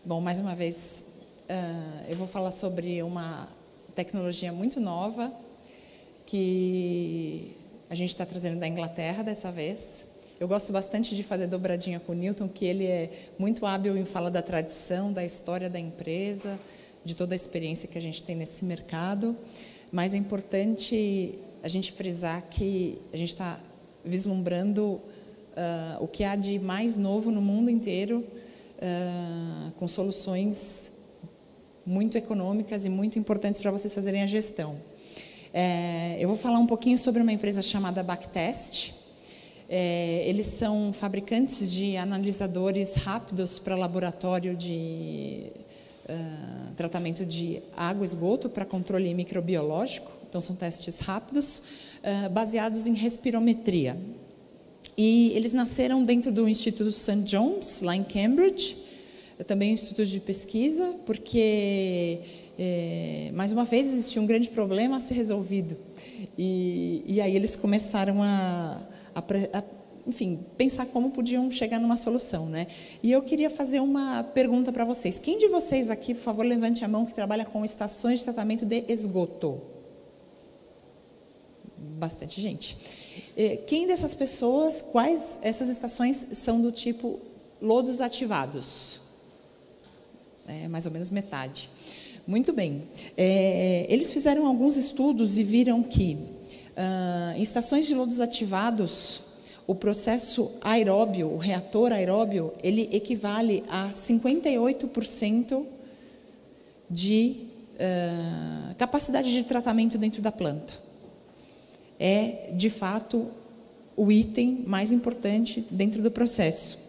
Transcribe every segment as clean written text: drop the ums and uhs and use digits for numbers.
Bom, mais uma vez, eu vou falar sobre uma tecnologia muito nova que a gente está trazendo da Inglaterra dessa vez. Eu gosto bastante de fazer dobradinha com o Newton, que ele é muito hábil em falar da tradição, da história da empresa, de toda a experiência que a gente tem nesse mercado. Mas é importante a gente frisar que a gente está vislumbrando o que há de mais novo no mundo inteiro, com soluções muito econômicas e muito importantes para vocês fazerem a gestão. Eu vou falar um pouquinho sobre uma empresa chamada Backtest. Eles são fabricantes de analisadores rápidos para laboratório de tratamento de água e esgoto para controle microbiológico. Então, são testes rápidos, baseados em respirometria. E eles nasceram dentro do Instituto St. John's, lá em Cambridge, também um instituto de pesquisa, porque, mais uma vez, existia um grande problema a ser resolvido. E aí eles começaram enfim, pensar como podiam chegar numa solução, né? E eu queria fazer uma pergunta para vocês. Quem de vocês aqui, por favor, levante a mão, que trabalha com estações de tratamento de esgoto? Bastante gente. Quem dessas pessoas, quais essas estações são do tipo lodos ativados? Mais ou menos metade. Muito bem. Eles fizeram alguns estudos e viram que em estações de lodos ativados, o processo aeróbio, o reator aeróbio, ele equivale a 58% de capacidade de tratamento dentro da planta. É, de fato, o item mais importante dentro do processo.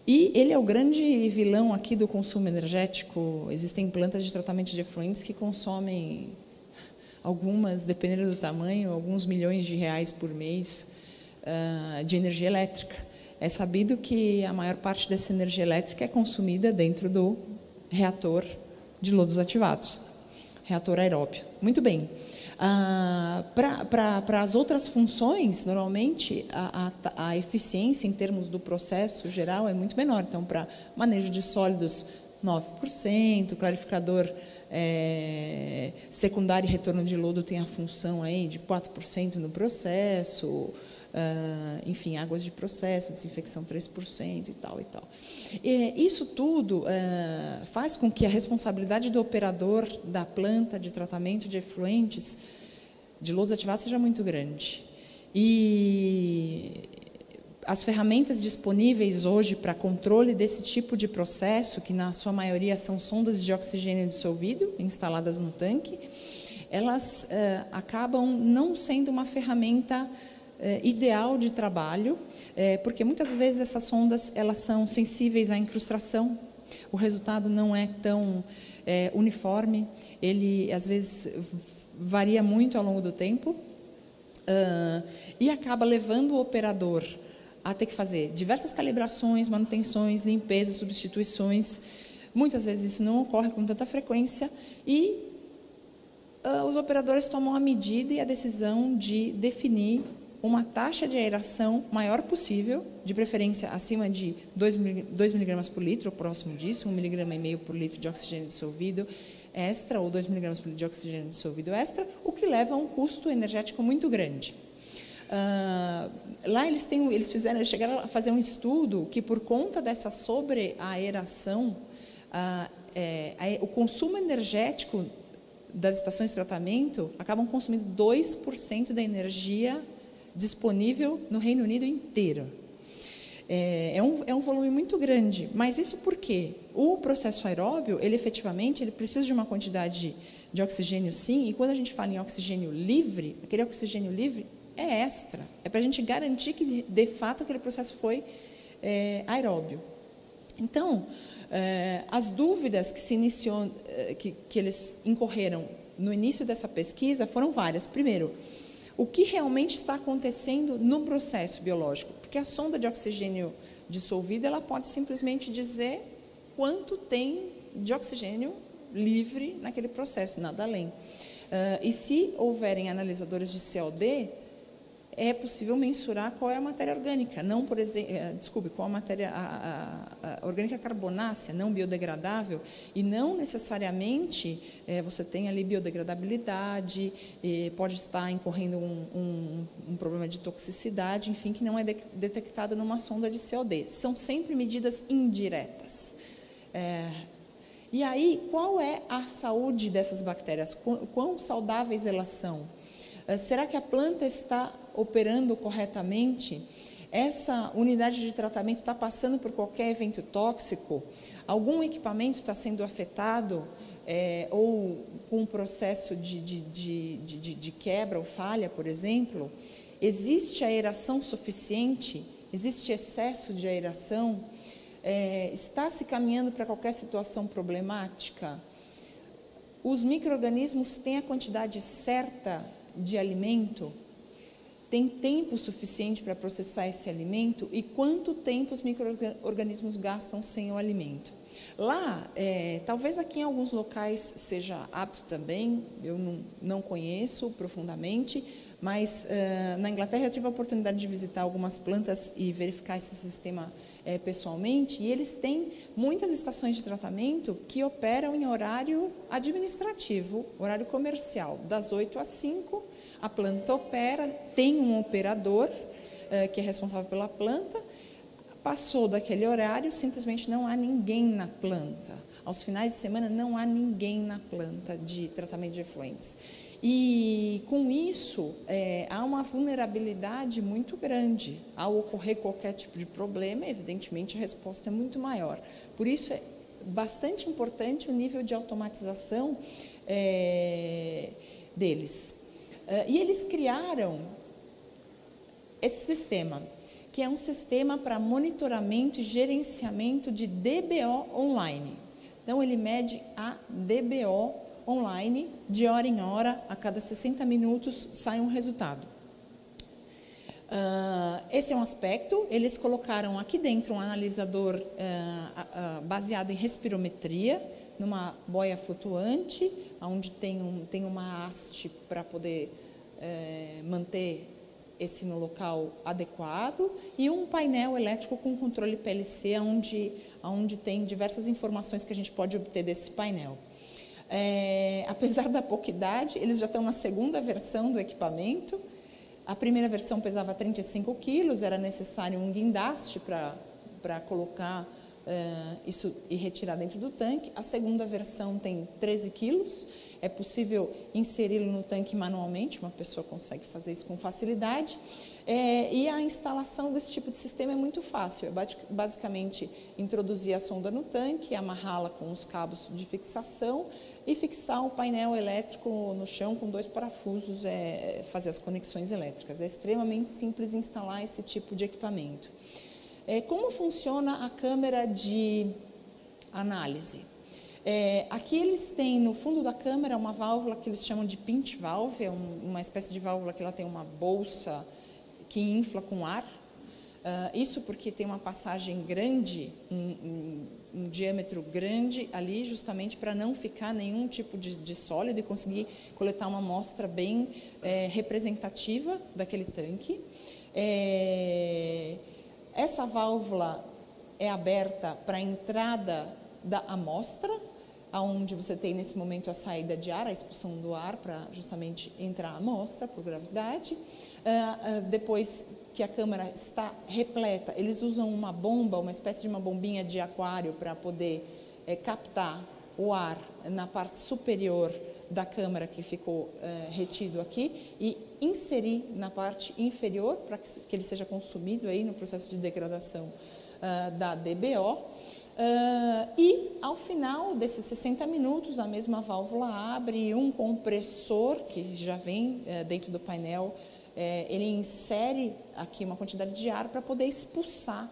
E ele é o grande vilão aqui do consumo energético. Existem plantas de tratamento de efluentes que consomem algumas, dependendo do tamanho, alguns milhões de reais por mês de energia elétrica. É sabido que a maior parte dessa energia elétrica é consumida dentro do reator de lodos ativados, reator aeróbio. Muito bem. Para as outras funções, normalmente, a eficiência em termos do processo geral é muito menor. Então, para manejo de sólidos, 9%, clarificador secundário e retorno de lodo tem a função aí de 4% no processo, enfim, águas de processo, desinfecção 3% e tal e tal. Isso tudo faz com que a responsabilidade do operador da planta de tratamento de efluentes de lodos ativados seja muito grande. E as ferramentas disponíveis hoje para controle desse tipo de processo, que na sua maioria são sondas de oxigênio dissolvido instaladas no tanque, elas acabam não sendo uma ferramenta ideal de trabalho, porque muitas vezes essas sondas elas são sensíveis à incrustação, o resultado não é tão uniforme, ele às vezes varia muito ao longo do tempo, e acaba levando o operador a ter que fazer diversas calibrações, manutenções, limpezas, substituições. Muitas vezes isso não ocorre com tanta frequência e os operadores tomam a medida e a decisão de definir uma taxa de aeração maior possível, de preferência acima de 2 mg por litro, ou próximo disso, 1,5 mg por litro de oxigênio dissolvido extra, ou 2 mg por litro de oxigênio dissolvido extra, o que leva a um custo energético muito grande. Lá eles chegaram a fazer um estudo que, por conta dessa sobreaeração, o consumo energético das estações de tratamento acabam consumindo 2% da energia disponível no Reino Unido inteiro. É um volume muito grande, mas isso porque o processo aeróbio, ele efetivamente precisa de uma quantidade de oxigênio, sim, e quando a gente fala em oxigênio livre, aquele oxigênio livre é extra, é para a gente garantir que, de fato, aquele processo foi aeróbio. Então, as dúvidas que se iniciou, que eles incorreram no início dessa pesquisa foram várias. Primeiro, o que realmente está acontecendo no processo biológico? Porque a sonda de oxigênio dissolvido, ela pode simplesmente dizer quanto tem de oxigênio livre naquele processo, nada além. E se houverem analisadores de COD, é possível mensurar qual é a matéria orgânica, não, por exemplo, qual a matéria orgânica carbonácea, não biodegradável, e não necessariamente você tem ali biodegradabilidade, pode estar incorrendo um problema de toxicidade, enfim, que não é detectado numa sonda de COD. São sempre medidas indiretas. E aí, qual é a saúde dessas bactérias? Quão saudáveis elas são? Será que a planta está operando corretamente? Essa unidade de tratamento está passando por qualquer evento tóxico? Algum equipamento está sendo afetado ou com um processo de quebra ou falha, por exemplo? Existe aeração suficiente? Existe excesso de aeração? Está se caminhando para qualquer situação problemática? Os micro-organismos têm a quantidade certa de alimento? Tem tempo suficiente para processar esse alimento? E quanto tempo os micro-organismos gastam sem o alimento? Lá, talvez aqui em alguns locais seja apto também, eu não conheço profundamente, mas na Inglaterra eu tive a oportunidade de visitar algumas plantas e verificar esse sistema pessoalmente, e eles têm muitas estações de tratamento que operam em horário administrativo, horário comercial, das 8 às 5, a planta opera, tem um operador que é responsável pela planta, passou daquele horário, simplesmente não há ninguém na planta. Aos finais de semana não há ninguém na planta de tratamento de efluentes. E com isso, há uma vulnerabilidade muito grande. Ao ocorrer qualquer tipo de problema, evidentemente a resposta é muito maior. Por isso é bastante importante o nível de automatização deles. E eles criaram esse sistema, que é um sistema para monitoramento e gerenciamento de DBO online. Então, ele mede a DBO online, de hora em hora, a cada 60 minutos sai um resultado. Esse é um aspecto. Eles colocaram aqui dentro um analisador baseado em respirometria, numa boia flutuante, onde tem uma haste para poder manter esse no local adequado, e um painel elétrico com controle PLC, onde tem diversas informações que a gente pode obter desse painel. Apesar da pouca idade, eles já estão na segunda versão do equipamento. A primeira versão pesava 35 quilos, era necessário um guindaste para colocar isso e retirar dentro do tanque. A segunda versão tem 13 quilos, é possível inseri-lo no tanque manualmente, uma pessoa consegue fazer isso com facilidade. E a instalação desse tipo de sistema é muito fácil, é basicamente introduzir a sonda no tanque, amarrá-la com os cabos de fixação e fixar o painel elétrico no chão com 2 parafusos, fazer as conexões elétricas. É extremamente simples instalar esse tipo de equipamento. Como funciona a câmera de análise? Aqui eles têm no fundo da câmera uma válvula que eles chamam de pinch valve, é uma espécie de válvula que ela tem uma bolsa que infla com ar. Isso porque tem uma passagem grande, um diâmetro grande ali, justamente para não ficar nenhum tipo de sólido e conseguir coletar uma amostra bem representativa daquele tanque. Essa válvula é aberta para a entrada da amostra, onde você tem nesse momento a saída de ar, a expulsão do ar para justamente entrar a amostra por gravidade. Depois que a câmara está repleta, eles usam uma bomba, uma espécie de uma bombinha de aquário para poder captar o ar na parte superior da câmara que ficou retido aqui e inserir na parte inferior para que ele seja consumido aí no processo de degradação da DBO. E ao final desses 60 minutos a mesma válvula abre, um compressor que já vem dentro do painel, ele insere aqui uma quantidade de ar para poder expulsar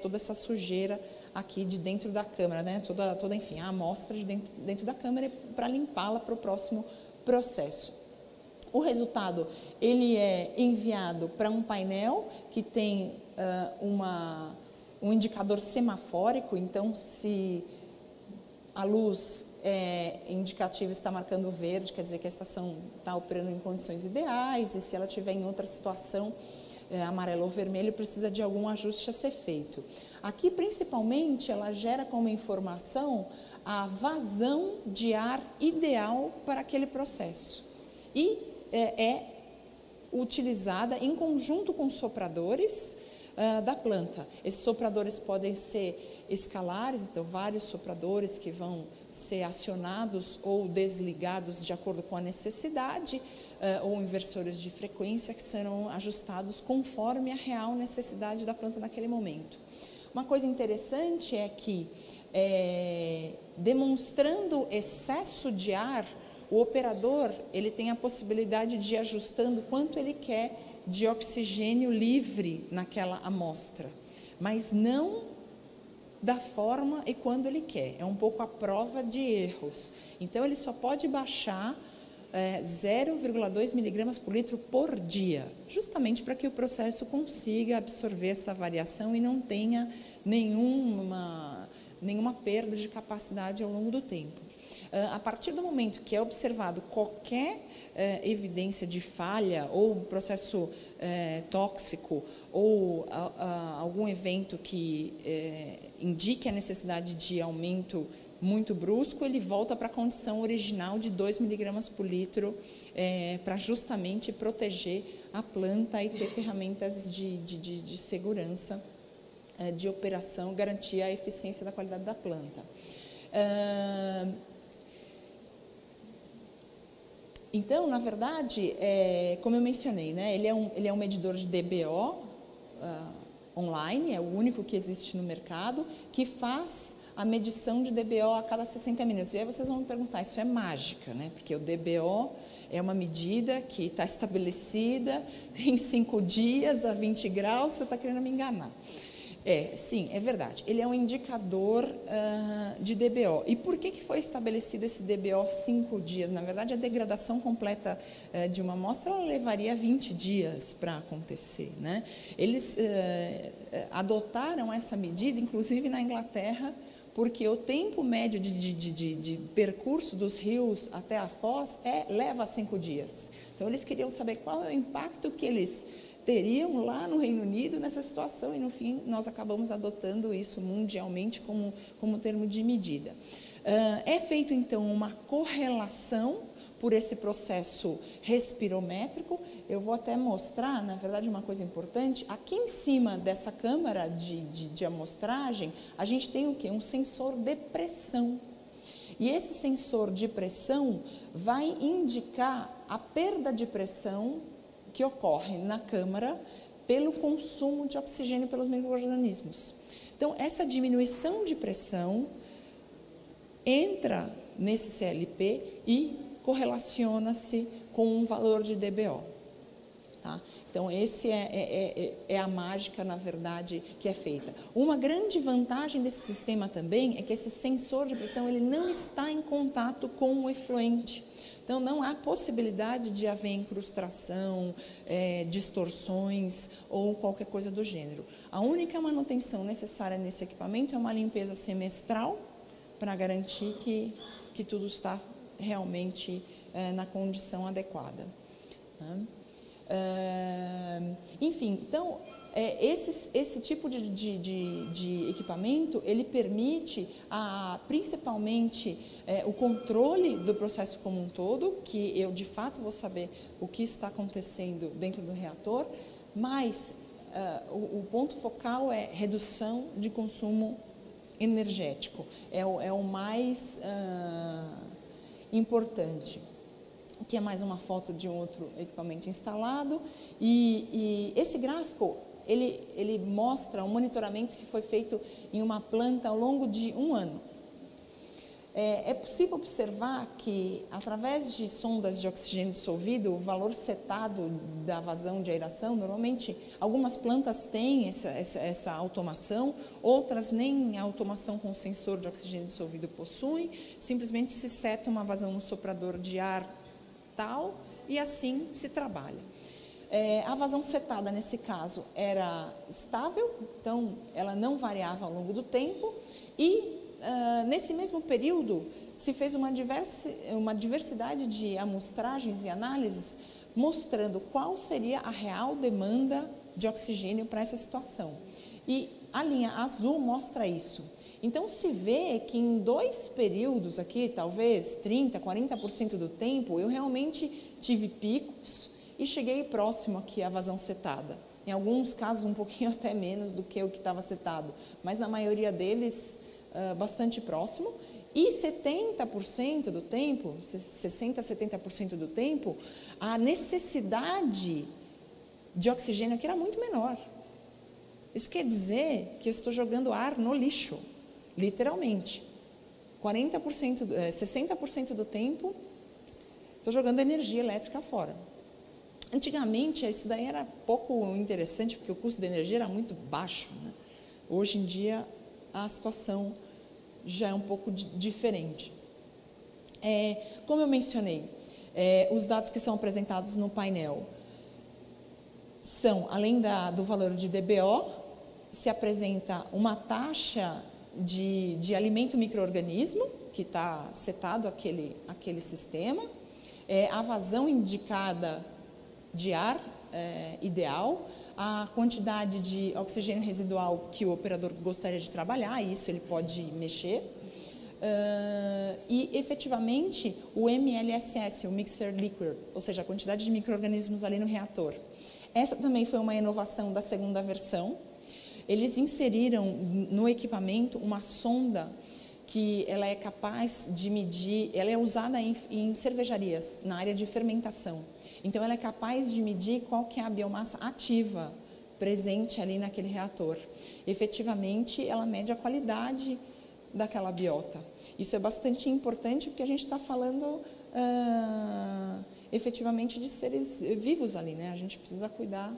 toda essa sujeira aqui de dentro da câmara, né? Enfim, a amostra de dentro da câmara para limpá-la para o próximo processo. O resultado ele é enviado para um painel que tem um indicador semafórico. Então, se a luz indicativa está marcando verde, quer dizer que a estação está operando em condições ideais, e se ela estiver em outra situação, amarelo ou vermelho, precisa de algum ajuste a ser feito. Aqui, principalmente, ela gera como informação a vazão de ar ideal para aquele processo. E é utilizada em conjunto com sopradores da planta. Esses sopradores podem ser escalares, então vários sopradores que vão ser acionados ou desligados de acordo com a necessidade, ou inversores de frequência que serão ajustados conforme a real necessidade da planta naquele momento. Uma coisa interessante é que, demonstrando excesso de ar, o operador ele tem a possibilidade de ir ajustando quanto ele quer de oxigênio livre naquela amostra, mas não da forma e quando ele quer. É um pouco a prova de erros. Então, ele só pode baixar 0,2 miligramas por litro por dia, justamente para que o processo consiga absorver essa variação e não tenha nenhuma perda de capacidade ao longo do tempo. A partir do momento que é observado qualquer evidência de falha ou processo tóxico ou algum evento que indique a necessidade de aumento muito brusco, ele volta para a condição original de 2 miligramas por litro para justamente proteger a planta e ter ferramentas de segurança de operação, garantir a eficiência da qualidade da planta. Então, na verdade, como eu mencionei, né, ele é um medidor de DBO online, é o único que existe no mercado, que faz a medição de DBO a cada 60 minutos. E aí vocês vão me perguntar, isso é mágica, né? Porque o DBO é uma medida que está estabelecida em 5 dias a 20 graus, você está querendo me enganar. Sim, é verdade. Ele é um indicador de DBO. E por que foi estabelecido esse DBO 5 dias? Na verdade, a degradação completa de uma amostra levaria 20 dias para acontecer, né? Eles adotaram essa medida, inclusive na Inglaterra, porque o tempo médio de percurso dos rios até a foz leva 5 dias. Então, eles queriam saber qual é o impacto que eles teriam lá no Reino Unido nessa situação, e no fim nós acabamos adotando isso mundialmente como termo de medida. É feito então uma correlação por esse processo respirométrico. Eu vou até mostrar, na verdade, uma coisa importante. Aqui em cima dessa câmara de amostragem, a gente tem o quê? Um sensor de pressão. E esse sensor de pressão vai indicar a perda de pressão que ocorre na câmara pelo consumo de oxigênio pelos micro-organismos. Então, essa diminuição de pressão entra nesse CLP e correlaciona-se com um valor de DBO. Tá? Então, esse é a mágica, na verdade, que é feita. Uma grande vantagem desse sistema também é que esse sensor de pressão ele não está em contato com o efluente. Então, não há possibilidade de haver incrustação, distorções ou qualquer coisa do gênero. A única manutenção necessária nesse equipamento é uma limpeza semestral para garantir que tudo está realmente na condição adequada. Enfim, então, esse tipo de equipamento, ele permite principalmente o controle do processo como um todo, que eu de fato vou saber o que está acontecendo dentro do reator, mas o ponto focal é redução de consumo energético, é o mais importante. Aqui é mais uma foto de um outro equipamento instalado, e esse gráfico ele mostra um monitoramento que foi feito em uma planta ao longo de 1 ano. É possível observar que, através de sondas de oxigênio dissolvido, o valor setado da vazão de aeração, normalmente, algumas plantas têm essa automação, outras nem a automação com sensor de oxigênio dissolvido possuem, simplesmente se seta uma vazão no soprador de ar tal e assim se trabalha. A vazão setada, nesse caso, era estável, então ela não variava ao longo do tempo, e nesse mesmo período, se fez uma diversidade de amostragens e análises mostrando qual seria a real demanda de oxigênio para essa situação. E a linha azul mostra isso. Então, se vê que em 2 períodos aqui, talvez 30%, 40% do tempo, eu realmente tive picos e cheguei próximo aqui à vazão setada. Em alguns casos, um pouquinho até menos do que o que estava setado, mas na maioria deles, bastante próximo. E 70% do tempo, 60%, 70% do tempo, a necessidade de oxigênio aqui era muito menor. Isso quer dizer que eu estou jogando ar no lixo, literalmente. 60% do tempo, estou jogando energia elétrica fora. Antigamente, isso daí era pouco interessante, porque o custo da energia era muito baixo, né? Hoje em dia, a situação já é um pouco diferente. Como eu mencionei, os dados que são apresentados no painel são, além do valor de DBO, se apresenta uma taxa de alimento micro-organismo, que está setado aquele sistema, a vazão indicada de ar ideal, a quantidade de oxigênio residual que o operador gostaria de trabalhar, isso ele pode mexer, e efetivamente o MLSS, o Mixer Liquid, ou seja, a quantidade de micro-organismos ali no reator. Essa também foi uma inovação da segunda versão. Eles inseriram no equipamento uma sonda que ela é capaz de medir, ela é usada em cervejarias, na área de fermentação. Então, ela é capaz de medir qual que é a biomassa ativa presente ali naquele reator. Efetivamente, ela mede a qualidade daquela biota. Isso é bastante importante porque a gente está falando efetivamente de seres vivos ali, né? A gente precisa cuidar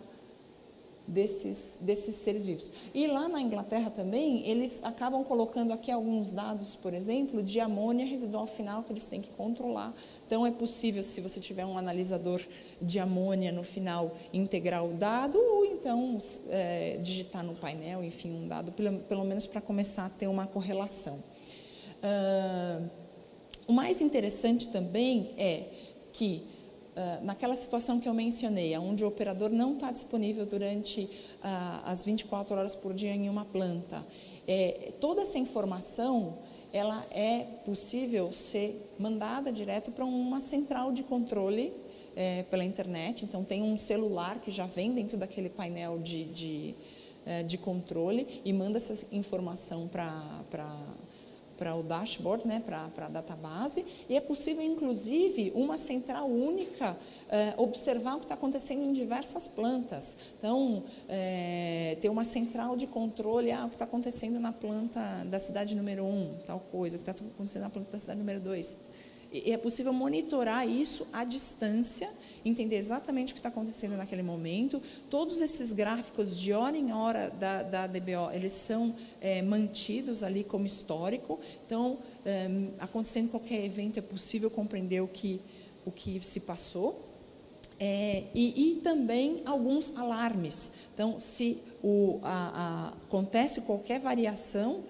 desses seres vivos. E lá na Inglaterra também, eles acabam colocando aqui alguns dados, por exemplo, de amônia residual final que eles têm que controlar. Então, é possível, se você tiver um analisador de amônia no final, integrar o dado, ou então digitar no painel, enfim, um dado, pelo menos para começar a ter uma correlação. O mais interessante também é que, naquela situação que eu mencionei, onde o operador não está disponível durante as 24 horas por dia em uma planta, toda essa informação ela é possível ser mandada direto para uma central de controle pela internet. Então, tem um celular que já vem dentro daquele painel de controle e manda essa informação para o dashboard, né, para a database, e é possível, inclusive, uma central única observar o que está acontecendo em diversas plantas. Então, ter uma central de controle, o que está acontecendo na planta da cidade número 1, tal coisa, o que está acontecendo na planta da cidade número 2. E é possível monitorar isso à distância, entender exatamente o que está acontecendo naquele momento. Todos esses gráficos de hora em hora da DBO, eles são mantidos ali como histórico. Então, acontecendo qualquer evento, é possível compreender o que se passou. E também alguns alarmes. Então, se acontece qualquer variação,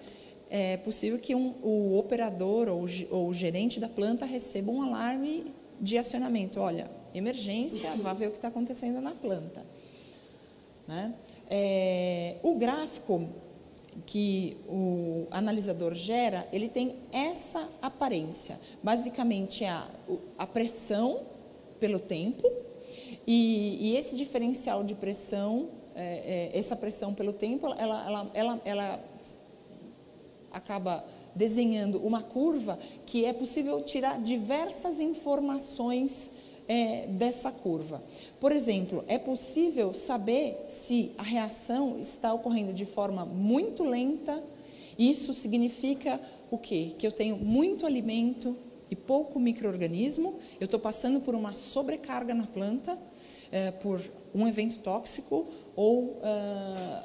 é possível que o operador ou o gerente da planta receba um alarme de acionamento. Olha, emergência, vá ver o que está acontecendo na planta. Né? O gráfico que o analisador gera, ele tem essa aparência. Basicamente, a pressão pelo tempo e esse diferencial de pressão, essa pressão pelo tempo, ela acaba desenhando uma curva que é possível tirar diversas informações dessa curva. Por exemplo, é possível saber se a reação está ocorrendo de forma muito lenta. Isso significa o quê? Que eu tenho muito alimento e pouco micro-organismo, eu estou passando por uma sobrecarga na planta, por um evento tóxico ou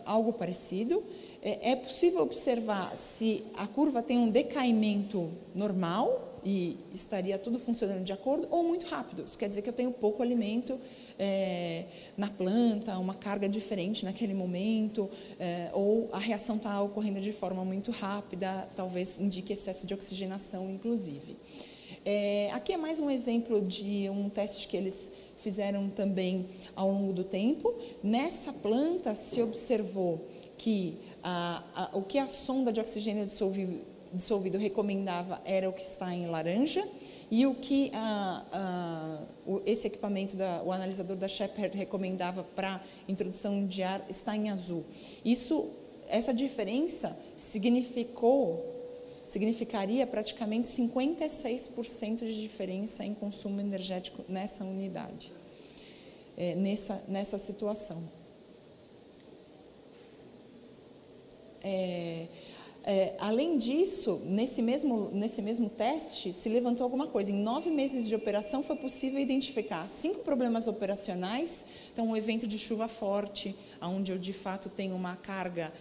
algo parecido. É possível observar se a curva tem um decaimento normal e estaria tudo funcionando de acordo, ou muito rápido. Isso quer dizer que eu tenho pouco alimento na planta, uma carga diferente naquele momento, ou a reação está ocorrendo de forma muito rápida, talvez indique excesso de oxigenação, inclusive. Aqui é mais um exemplo de um teste que eles fizeram também ao longo do tempo. Nessa planta se observou que o que a sonda de oxigênio dissolvido recomendava era o que está em laranja, e o que esse equipamento, o analisador da Shepherd recomendava para introdução de ar, está em azul. Essa diferença significaria praticamente 56% de diferença em consumo energético nessa unidade, nessa situação. Além disso, nesse mesmo teste, se levantou alguma coisa. Em 9 meses de operação, foi possível identificar 5 problemas operacionais. Então, um evento de chuva forte, onde eu, de fato, tenho uma carga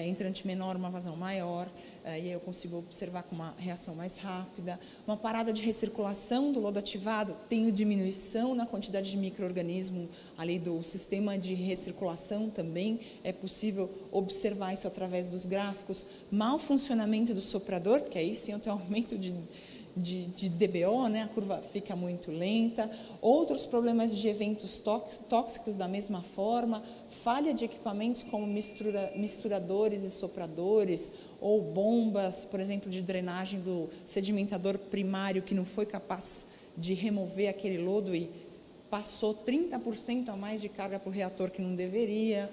entrante menor, uma vazão maior, e aí eu consigo observar com uma reação mais rápida. Uma parada de recirculação do lodo ativado, tenho diminuição na quantidade de micro-organismo ali do sistema de recirculação também, é possível observar isso através dos gráficos. Mau funcionamento do soprador, porque aí sim eu tenho aumento de DBO, né? A curva fica muito lenta. Outros problemas de eventos tóxicos da mesma forma, falha de equipamentos como misturadores e sopradores, ou bombas, por exemplo, de drenagem do sedimentador primário, que não foi capaz de remover aquele lodo e passou 30% a mais de carga para o reator que não deveria.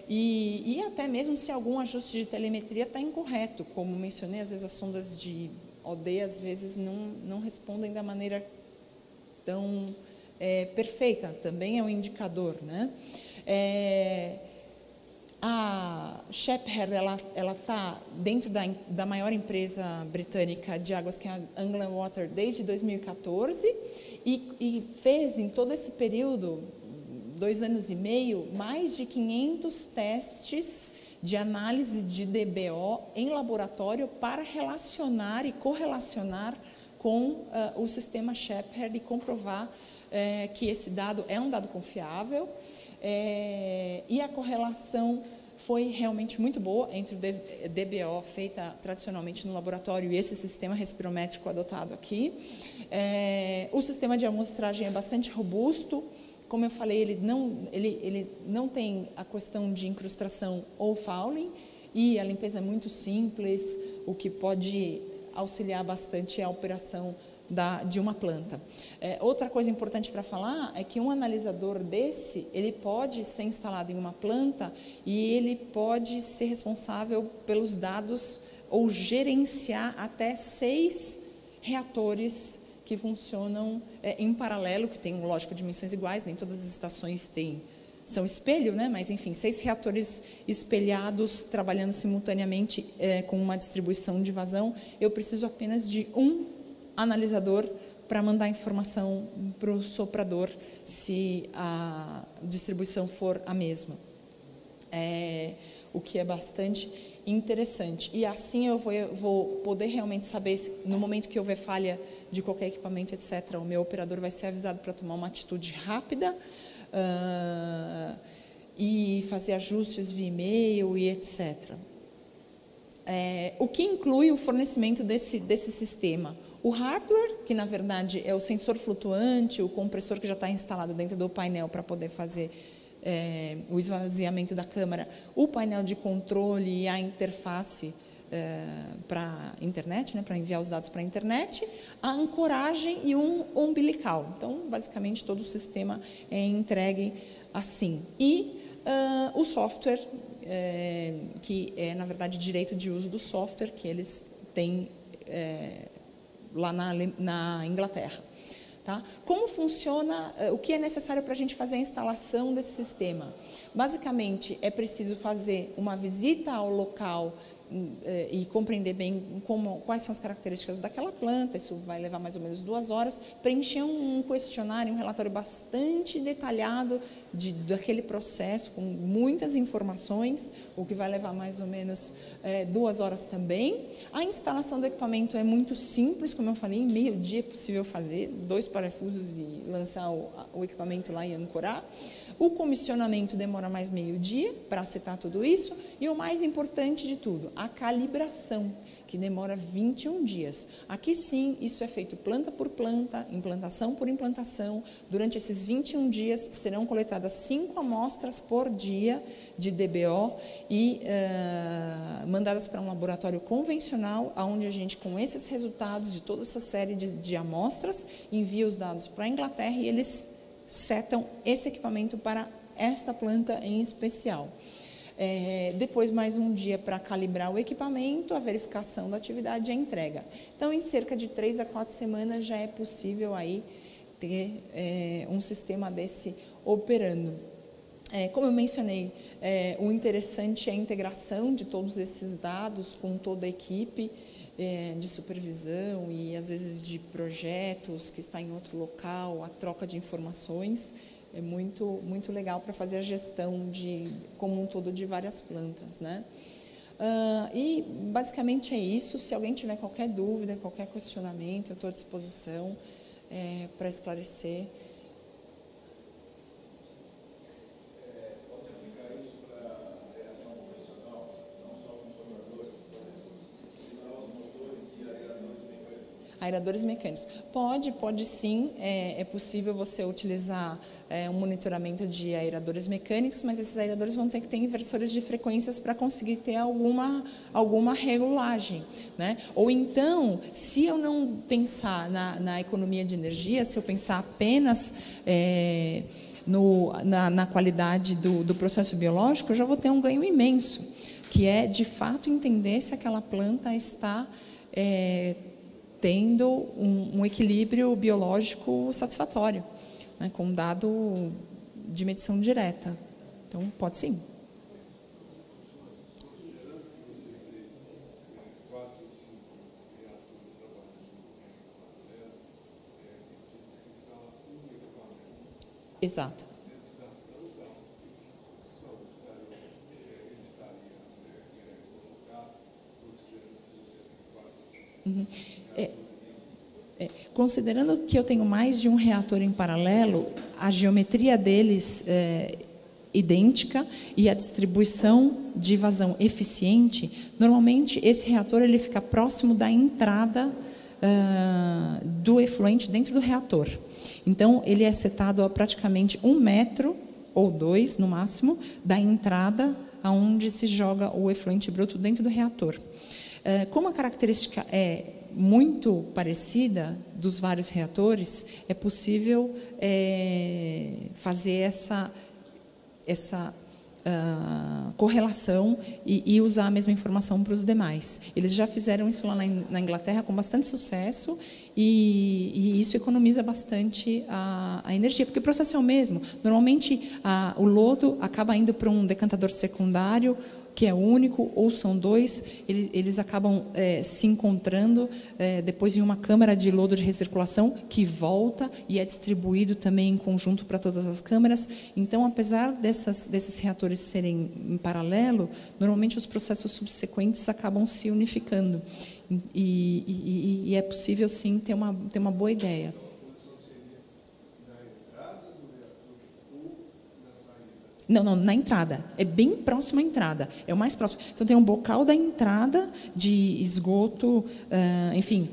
E até mesmo se algum ajuste de telemetria está incorreto, como mencionei, às vezes as sondas de OD às vezes não respondem da maneira tão perfeita, também é um indicador, né? A Shepherd, ela está dentro da maior empresa britânica de águas, que é a Anglian Water, desde 2014, e fez em todo esse período, 2 anos e meio, mais de 500 testes de análise de DBO em laboratório para relacionar e correlacionar com o sistema Shepherd e comprovar que esse dado é um dado confiável, e a correlação foi realmente muito boa entre o DBO feita tradicionalmente no laboratório e esse sistema respirométrico adotado aqui. O sistema de amostragem é bastante robusto. Como eu falei, ele não tem a questão de incrustação ou fouling, e a limpeza é muito simples, o que pode auxiliar bastante a operação de uma planta. Outra coisa importante para falar é que um analisador desse, ele pode ser instalado em uma planta e ele pode ser responsável pelos dados ou gerenciar até 6 reatores que funcionam em paralelo, que tem, lógico, dimensões iguais, nem todas as estações são espelho, né? Mas, enfim, 6 reatores espelhados, trabalhando simultaneamente com uma distribuição de vazão. Eu preciso apenas de um analisador para mandar informação para o soprador, se a distribuição for a mesma. O que é bastante interessante. E assim eu vou poder realmente saber, no momento que houver falha de qualquer equipamento, etc., o meu operador vai ser avisado para tomar uma atitude rápida e fazer ajustes via e-mail e etc. O que inclui o fornecimento desse sistema? O hardware, que na verdade é o sensor flutuante, o compressor que já está instalado dentro do painel para poder fazer o esvaziamento da câmara, o painel de controle e a interface para a internet, né, para enviar os dados para a internet, a ancoragem e um umbilical. Então, basicamente, todo o sistema é entregue assim. E o software, que é, na verdade, direito de uso do software que eles têm lá na Inglaterra. Tá? Como funciona, o que é necessário para a gente fazer a instalação desse sistema? Basicamente, é preciso fazer uma visita ao local e compreender bem quais são as características daquela planta. Isso vai levar mais ou menos 2 horas. Preencher um questionário, um relatório bastante detalhado daquele processo, com muitas informações, o que vai levar mais ou menos 2 horas também. A instalação do equipamento é muito simples, como eu falei, em meio-dia é possível fazer 2 parafusos e lançar o equipamento lá e ancorar. O comissionamento demora mais meio-dia para acertar tudo isso. E o mais importante de tudo, a calibração, que demora 21 dias. Aqui sim, isso é feito planta por planta, implantação por implantação. Durante esses 21 dias serão coletadas 5 amostras por dia de DBO e mandadas para um laboratório convencional, onde a gente, com esses resultados de toda essa série de amostras, envia os dados para a Inglaterra e eles setam esse equipamento para esta planta em especial. Depois mais um dia para calibrar o equipamento, a verificação da atividade e a entrega. Então, em cerca de 3 a 4 semanas já é possível aí ter um sistema desse operando. Como eu mencionei, o interessante é a integração de todos esses dados com toda a equipe de supervisão e, às vezes, de projetos que está em outro local, a troca de informações. É muito legal para fazer a gestão como um todo de várias plantas, né? E basicamente é isso. Se alguém tiver qualquer dúvida, qualquer questionamento, eu estou à disposição para esclarecer. Pode aplicar isso para a aeração convencional, não só com sopradores, por exemplo, utilizar os motores de aeradores mecânicos? Aeradores mecânicos. Pode sim, é possível você utilizar um monitoramento de aeradores mecânicos, mas esses aeradores vão ter que ter inversores de frequências para conseguir ter alguma regulagem, né? Ou então, se eu não pensar na economia de energia, se eu pensar apenas na qualidade do processo biológico, eu já vou ter um ganho imenso, que é, de fato, entender se aquela planta está tendo um equilíbrio biológico satisfatório, né, com dado de medição direta. Então, pode sim. Exato. Uhum. Considerando que eu tenho mais de um reator em paralelo, a geometria deles é idêntica e a distribuição de vazão eficiente, normalmente esse reator ele fica próximo da entrada do efluente dentro do reator. Então, ele é setado a praticamente 1 metro ou 2, no máximo, da entrada aonde se joga o efluente bruto dentro do reator. Como a característica é muito parecida dos vários reatores, é possível fazer essa correlação e usar a mesma informação para os demais. Eles já fizeram isso lá na Inglaterra com bastante sucesso e isso economiza bastante a energia, porque o processo é o mesmo. Normalmente, o lodo acaba indo para um decantador secundário, que é único, ou são 2, eles acabam se encontrando depois em uma câmara de lodo de recirculação que volta e é distribuído também em conjunto para todas as câmaras. Então, apesar desses reatores serem em paralelo, normalmente os processos subsequentes acabam se unificando. E é possível, sim, ter uma boa ideia. Não, na entrada. É bem próximo à entrada. É o mais próximo. Então, tem um bocal da entrada de esgoto, enfim.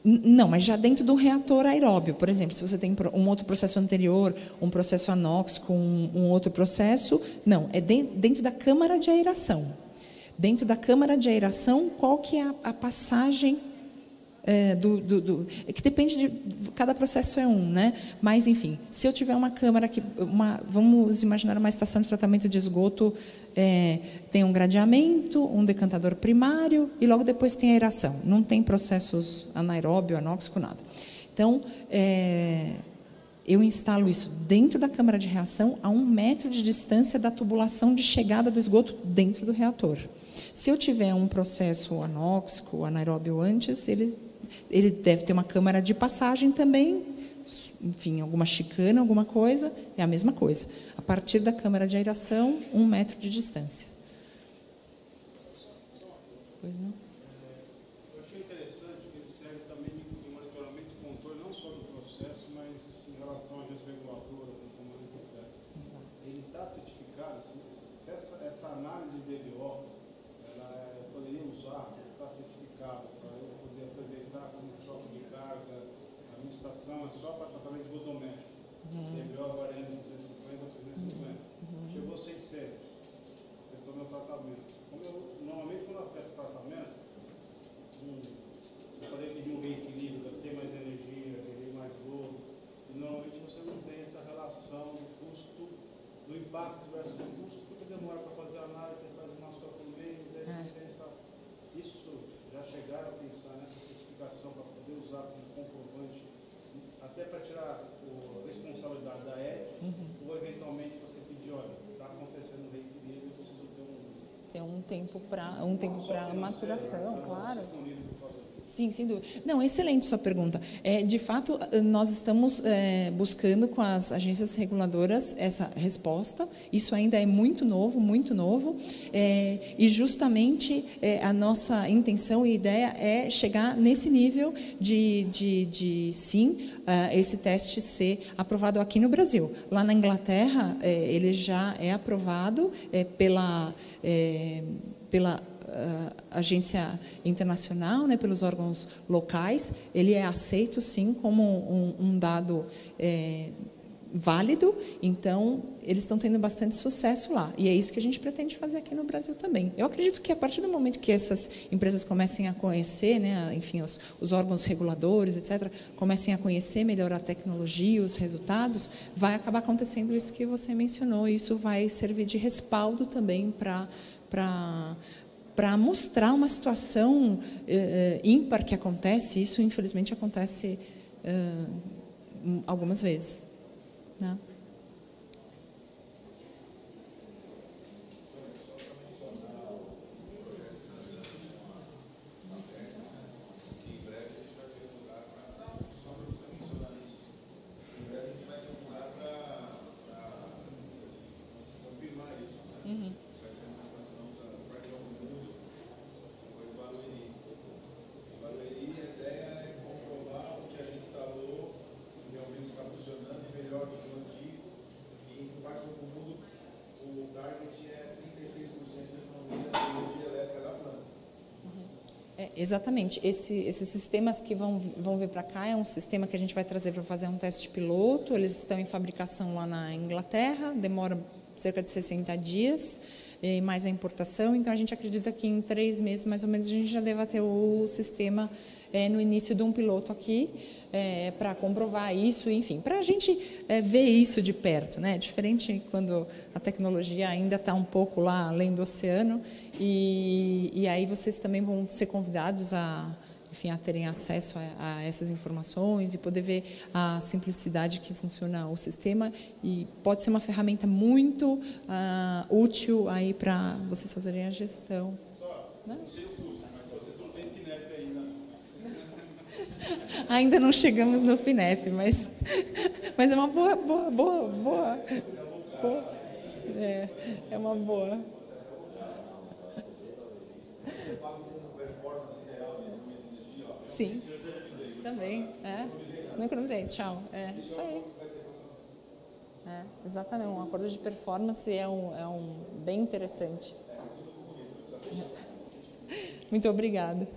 Não, mas já dentro do reator aeróbio, por exemplo, se você tem um outro processo anterior, um processo anóxico, um outro processo, não, é dentro da câmara de aeração. Dentro da câmara de aeração, qual que é a passagem que depende de cada processo é né? Mas enfim, se eu tiver uma câmara vamos imaginar uma estação de tratamento de esgoto, tem um gradeamento, um decantador primário e logo depois tem a aeração. Não tem processos anaeróbio, anóxico, nada. Então, eu instalo isso dentro da câmara de reação a 1 metro de distância da tubulação de chegada do esgoto dentro do reator. Se eu tiver um processo anóxico, anaeróbio antes, ele deve ter uma câmara de passagem também, enfim, alguma chicana, alguma coisa, é a mesma coisa. A partir da câmara de aeração, 1 metro de distância. Pois não? Eu achei interessante que ele serve também de monitoramento e controle, não só do processo, mas em relação à agência reguladora, como ele serve. Ele está certificado, se essa análise de DBO, eu poderia usar, está certificado para eu poder apresentar como choque de carga, a minha estação é só para tratamento de esgoto doméstico. DBO variando de 250 a 350. Chegou 600, afetou meu tratamento. Normalmente, quando afeta o tratamento, eu poderia pedir um reequilíbrio, gastei mais energia, gerei mais lodo, e normalmente você não tem essa relação do custo, do impacto versus o custo, porque demora para fazer a análise, você faz uma só por mês, aí você tem essa... Isso, já chegaram a pensar nessa certificação para poder usar como comprovante, até para tirar a responsabilidade da ERE, ou eventualmente você pedir, olha, está acontecendo um reequilíbrio, você precisa ter tem um tempo para maturação, claro. Sim, sem dúvida. Não, excelente sua pergunta. De fato, nós estamos buscando com as agências reguladoras essa resposta. Isso ainda é muito novo, e justamente a nossa intenção e ideia é chegar nesse nível de sim, esse teste ser aprovado aqui no Brasil. Lá na Inglaterra, ele já é aprovado pela agência internacional, né, pelos órgãos locais. Ele é aceito, sim, como um dado válido. Então, eles estão tendo bastante sucesso lá. E é isso que a gente pretende fazer aqui no Brasil também. Eu acredito que, a partir do momento que essas empresas comecem a conhecer, né, enfim, os órgãos reguladores, etc., comecem a conhecer melhor a tecnologia, os resultados, vai acabar acontecendo isso que você mencionou. E isso vai servir de respaldo também para mostrar uma situação ímpar que acontece. Isso, infelizmente, acontece algumas vezes, né? Exatamente. Esses sistemas que vão vir para cá é um sistema que a gente vai trazer para fazer um teste piloto. Eles estão em fabricação lá na Inglaterra, demora cerca de 60 dias, mais a importação. Então, a gente acredita que em 3 meses, mais ou menos, a gente já deva ter o sistema no início de um piloto aqui, para comprovar isso, enfim, para a gente ver isso de perto, né? Diferente quando a tecnologia ainda está um pouco lá além do oceano, e aí vocês também vão ser convidados enfim, a terem acesso a essas informações e poder ver a simplicidade que funciona o sistema, e pode ser uma ferramenta muito útil aí para vocês fazerem a gestão. Né? Ainda não chegamos no FINEP, mas é uma boa. É uma boa. Sim, também. Não economizei, tchau. Isso aí. Exatamente, um acordo de performance é um bem interessante. Muito obrigada.